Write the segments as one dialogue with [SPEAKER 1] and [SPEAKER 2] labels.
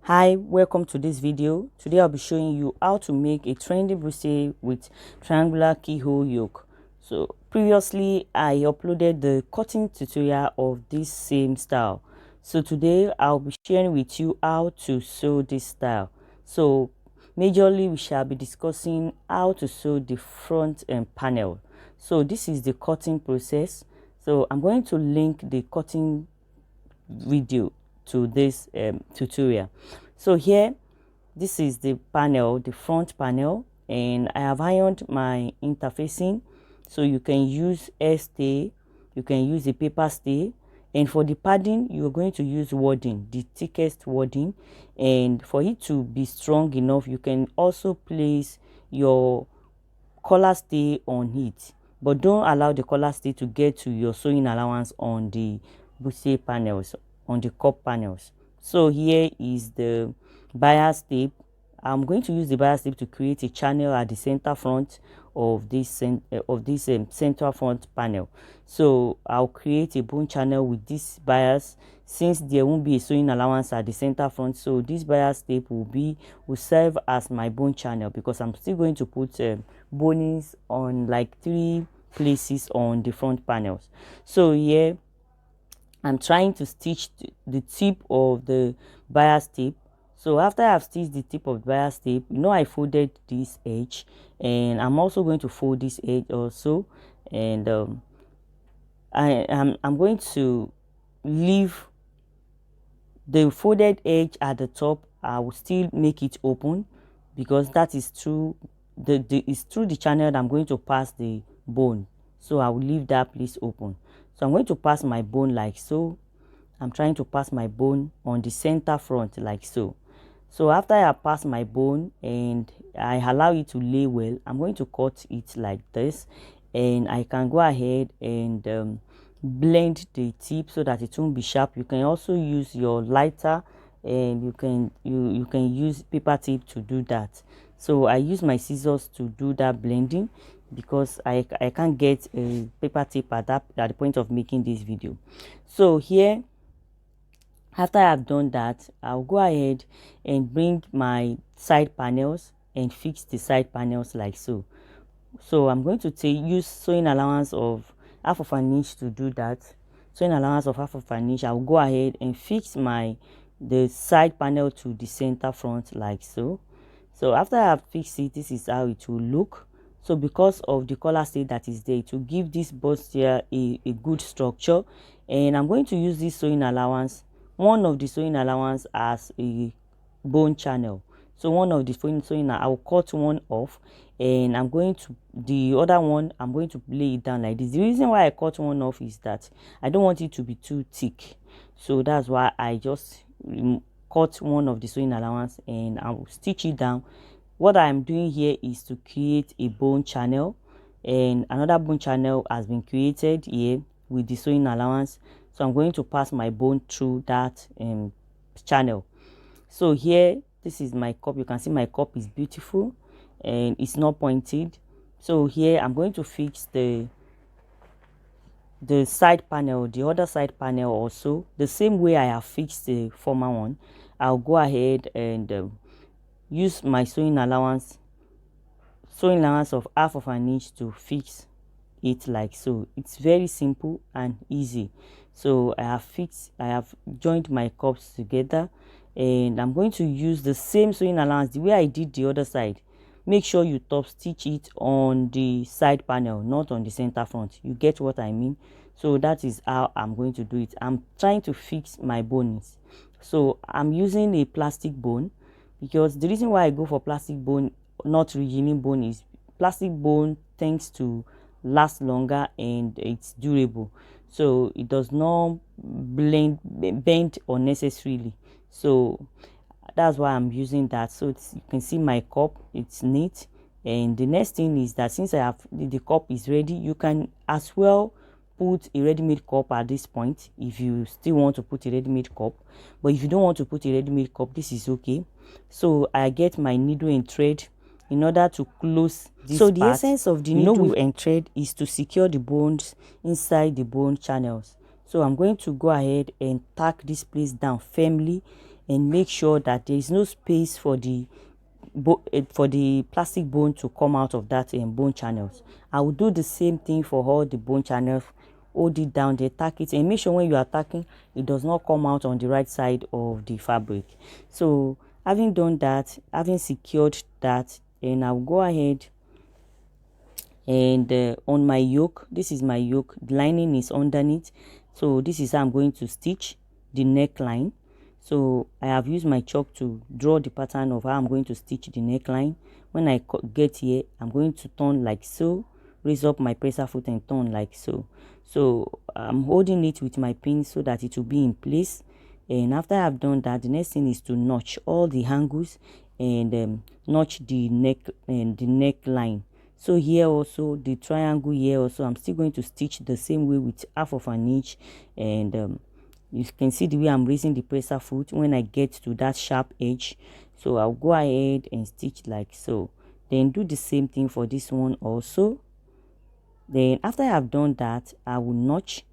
[SPEAKER 1] Hi, welcome to this video. Today I'll be showing you how to make a trendy bustier with triangular keyhole yoke. So previously I uploaded the cutting tutorial of this same style. So today I'll be sharing with you how to sew this style. So majorly we shall be discussing how to sew the front panel. So this is the cutting process. So I'm going to link the cutting video to this tutorial. So here, this is the panel, the front panel, and I have ironed my interfacing. So you can use air stay, you can use a paper stay, and for the padding you're going to use wadding, the thickest wadding. And for it to be strong enough, you can also place your collar stay on it, but don't allow the collar stay to get to your sewing allowance on the bustier panels, on the cup panels. So here is the bias tape. I'm going to use the bias tape to create a channel at the center front of this central front panel. So I'll create a bone channel with this bias, since there won't be a sewing allowance at the center front. So this bias tape will serve as my bone channel, because I'm still going to put bonings on like 3 places on the front panels. So here I'm trying to stitch the tip of the bias tape. So after I've stitched the tip of the bias tape, I folded this edge, and I'm also going to fold this edge also. And I'm going to leave the folded edge at the top. I will still make it open, because that is through it's through the channel that I'm going to pass the bone. So I will leave that place open. So I'm going to pass my bone like so. I'm trying to pass my bone on the center front like so. So after I pass my bone and I allow it to lay well, I'm going to cut it like this, and I can go ahead and blend the tip so that it won't be sharp. You can also use your lighter, and you can use paper tape to do that. So I use my scissors to do that blending, because I can't get a paper tape at the point of making this video. So here, after I've done that, I'll go ahead and bring my side panels and fix the side panels like so. So I'm going to use sewing allowance of half of an inch to do that. Sewing allowance of half of an inch. I'll go ahead and fix the side panel to the center front like so. So after I've fixed it, this is how it will look. So because of the collar stay that is there, to give this bustier a good structure, and I'm going to use this sewing allowance, one of the sewing allowance, as a bone channel. So one of the sewing I will cut one off, and the other one I'm going to lay it down like this. The reason why I cut one off is that I don't want it to be too thick. So that's why I just cut one of the sewing allowance, and I will stitch it down. What I'm doing here is to create a bone channel, and another bone channel has been created here with the sewing allowance. So I'm going to pass my bone through that channel. So here, this is my cup. You can see my cup is beautiful and it's not pointed. So here I'm going to fix the side panel, the other side panel also, the same way I have fixed the former one. I'll go ahead and use my sewing allowance of half of an inch to fix it like so. It's very simple and easy. So I have joined my cups together, and I'm going to use the same sewing allowance the way I did the other side. Make sure you top stitch it on the side panel, not on the center front. You get what I mean? So that is how I'm going to do it. I'm trying to fix my bones. So I'm using a plastic bone, because the reason why I go for plastic bone, not resinning bone, is plastic bone tends to last longer and it's durable, so it does not bend unnecessarily. So that's why I'm using that. So you can see my cup, it's neat. And the next thing is that since I have the cup is ready, you can as well put a ready-made cup at this point if you still want to put a ready-made cup. But if you don't want to put a ready-made cup, this is okay. So I get my needle and thread in order to close this part. So the essence of the needle and thread is to secure the bones inside the bone channels. So I'm going to go ahead and tack this place down firmly, and make sure that there is no space for the plastic bone to come out of that bone channels. I will do the same thing for all the bone channels. Hold it down, then tack it, and make sure when you are tacking, it does not come out on the right side of the fabric. So having done that, having secured that, and I'll go ahead and on my yoke, this is my yoke, the lining is underneath, so this is how I'm going to stitch the neckline. So I have used my chalk to draw the pattern of how I'm going to stitch the neckline. When I get here, I'm going to turn like so, raise up my presser foot and turn like so. So I'm holding it with my pin so that it will be in place. And after I've done that, the next thing is to notch all the angles and notch the neck and the neckline. So here also, the triangle here also, I'm still going to stitch the same way with half of an inch. And you can see the way I'm raising the presser foot when I get to that sharp edge. So I'll go ahead and stitch like so. Then do the same thing for this one also. Then after I have done that, I will notch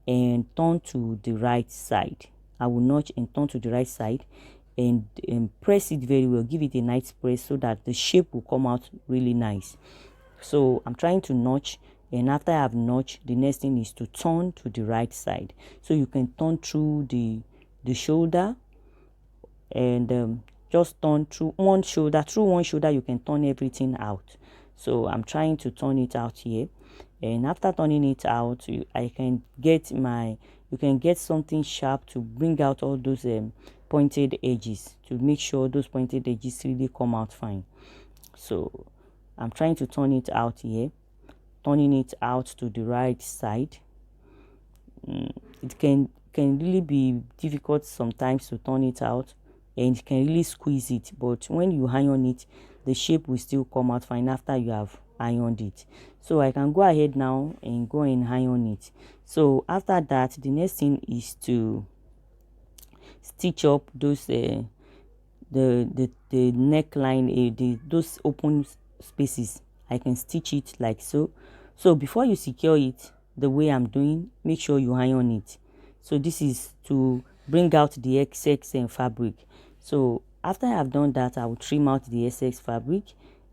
[SPEAKER 1] and turn to the right side. I will notch and turn to the right side and press it very well. Give it a nice press so that the shape will come out really nice. So I'm trying to notch, and after I have notched, the next thing is to turn to the right side. So you can turn through the shoulder and just turn through one shoulder. Through one shoulder, you can turn everything out. So I'm trying to turn it out here, and after turning it out, you can get something sharp to bring out all those pointed edges, to make sure those pointed edges really come out fine. So I'm trying to turn it out here, turning it out to the right side. It can really be difficult sometimes to turn it out, and you can really squeeze it, but when you iron it, the shape will still come out fine after you have ironed it. So I can go ahead now and go and iron it. So after that, the next thing is to stitch up those the neckline, those open spaces. I can stitch it like so. So before you secure it the way I'm doing, make sure you iron it. So this is to bring out the excess fabric. So after I have done that, I will trim out the excess fabric,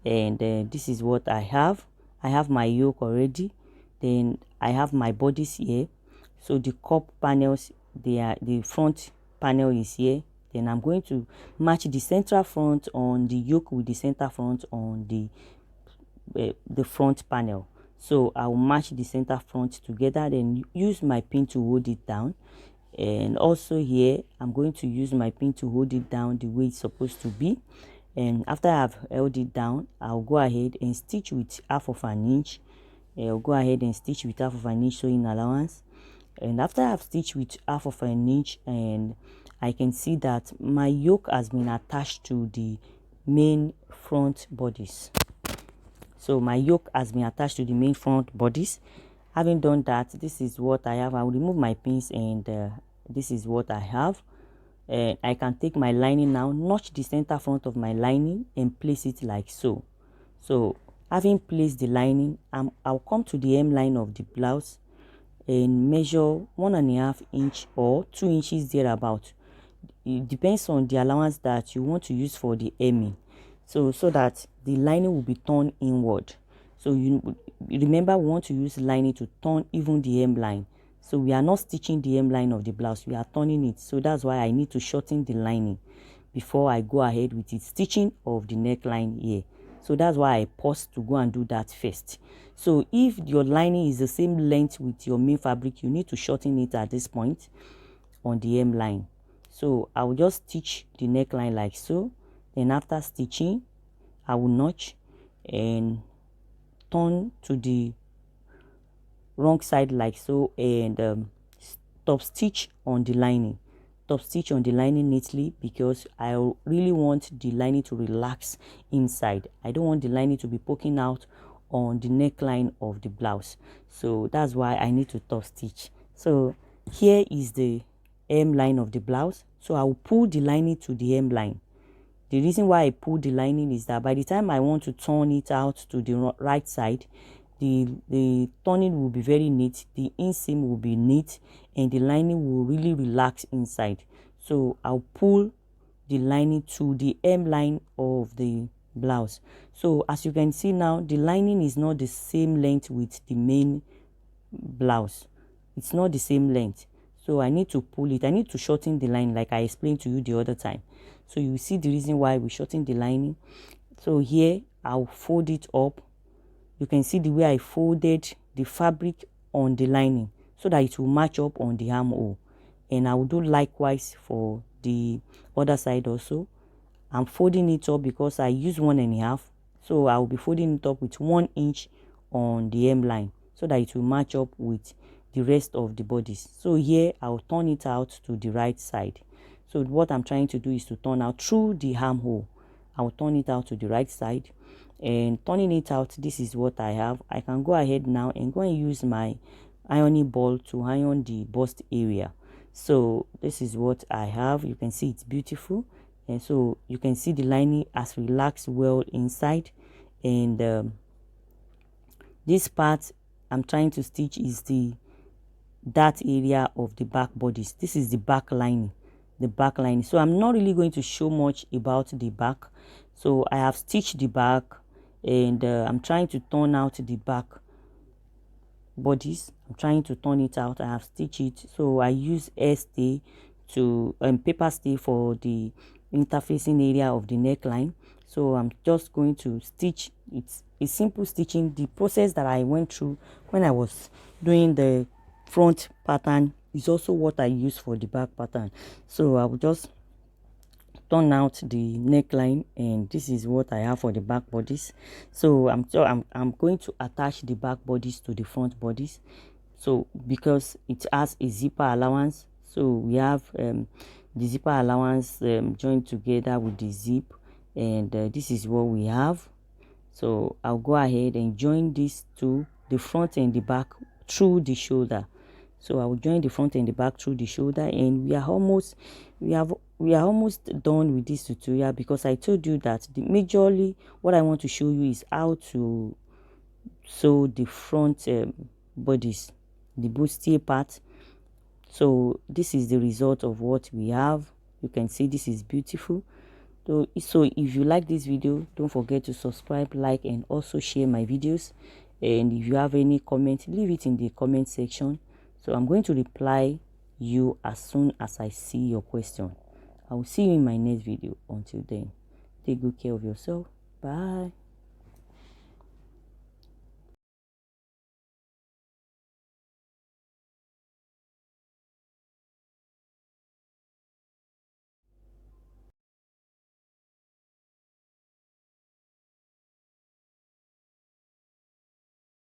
[SPEAKER 1] and this is what I have. I have my yoke already, then I have my bodice here. So the cup panels, the front panel is here. Then I'm going to match the central front on the yoke with the center front on the front panel. So I will match the center front together, then use my pin to hold it down. And also here, I'm going to use my pin to hold it down the way it's supposed to be. And after I've held it down, I'll go ahead and stitch with half of an inch. I'll go ahead and stitch with half of an inch sewing allowance. And after I've stitched with half of an inch, and I can see that my yoke has been attached to the main front bodice. So my yoke has been attached to the main front bodice. Having done that, this is what I have. I will remove my pins, and this is what I have. I can take my lining now, notch the center front of my lining and place it like so. So having placed the lining, I'll come to the hemline of the blouse and measure 1.5 inch or 2 inches thereabout. It depends on the allowance that you want to use for the hemming, so that the lining will be turned inward. So you remember, we want to use lining to turn even the hemline. So we are not stitching the hemline of the blouse, we are turning it. So that's why I need to shorten the lining before I go ahead with the stitching of the neckline here. So that's why I paused to go and do that first. So if your lining is the same length with your main fabric, you need to shorten it at this point on the hemline. So I will just stitch the neckline like so. Then after stitching, I will notch and turn to the wrong side like so, and top stitch on the lining. Top stitch on the lining neatly, because I really want the lining to relax inside. I don't want the lining to be poking out on the neckline of the blouse. So that's why I need to top stitch. So here is the hemline of the blouse. So I will pull the lining to the hemline. The reason why I pull the lining is that by the time I want to turn it out to the right side, the turning will be very neat, the inseam will be neat, and the lining will really relax inside. So I'll pull the lining to the hemline of the blouse. So as you can see now, the lining is not the same length with the main blouse. It's not the same length, so I need to pull it. I need to shorten the line like I explained to you the other time. So you see the reason why we shorten the lining. So here I'll fold it up. You can see the way I folded the fabric on the lining so that it will match up on the armhole, and I will do likewise for the other side also. I'm folding it up because I use 1.5, so I will be folding it up with 1 inch on the hemline so that it will match up with the rest of the bodice. So here I'll turn it out to the right side. So what I'm trying to do is to turn out through the armhole. I'll turn it out to the right side, and turning it out, this is what I have. I can go ahead now and go and use my ironing ball to iron the bust area. So this is what I have. You can see it's beautiful, and so you can see the lining has relaxed well inside. And this part I'm trying to stitch is that area of the back bodice. This is the back lining, so I'm not really going to show much about the back. So I have stitched the back, and I'm trying to turn out the back bodice. I'm trying to turn it out. I have stitched it. So I use air stay to paper stay for the interfacing area of the neckline. So I'm just going to stitch. It's a simple stitching. The process that I went through when I was doing the front pattern is also what I use for the back pattern. So I will just turn out the neckline, and this is what I have for the back bodice. So I'm going to attach the back bodice to the front bodice, so because it has a zipper allowance. So we have the zipper allowance joined together with the zip, and this is what we have. So I'll go ahead and join these two, the front and the back, through the shoulder. So I will join the front and the back through the shoulder, and we are almost done with this tutorial, because I told you that majorly what I want to show you is how to sew the front bodice, the bustier part. So this is the result of what we have. You can see this is beautiful. So if you like this video, don't forget to subscribe, like, and also share my videos. And if you have any comment, leave it in the comment section. So I'm going to reply you as soon as I see your question. I will see you in my next video. Until then, take good care of yourself. Bye.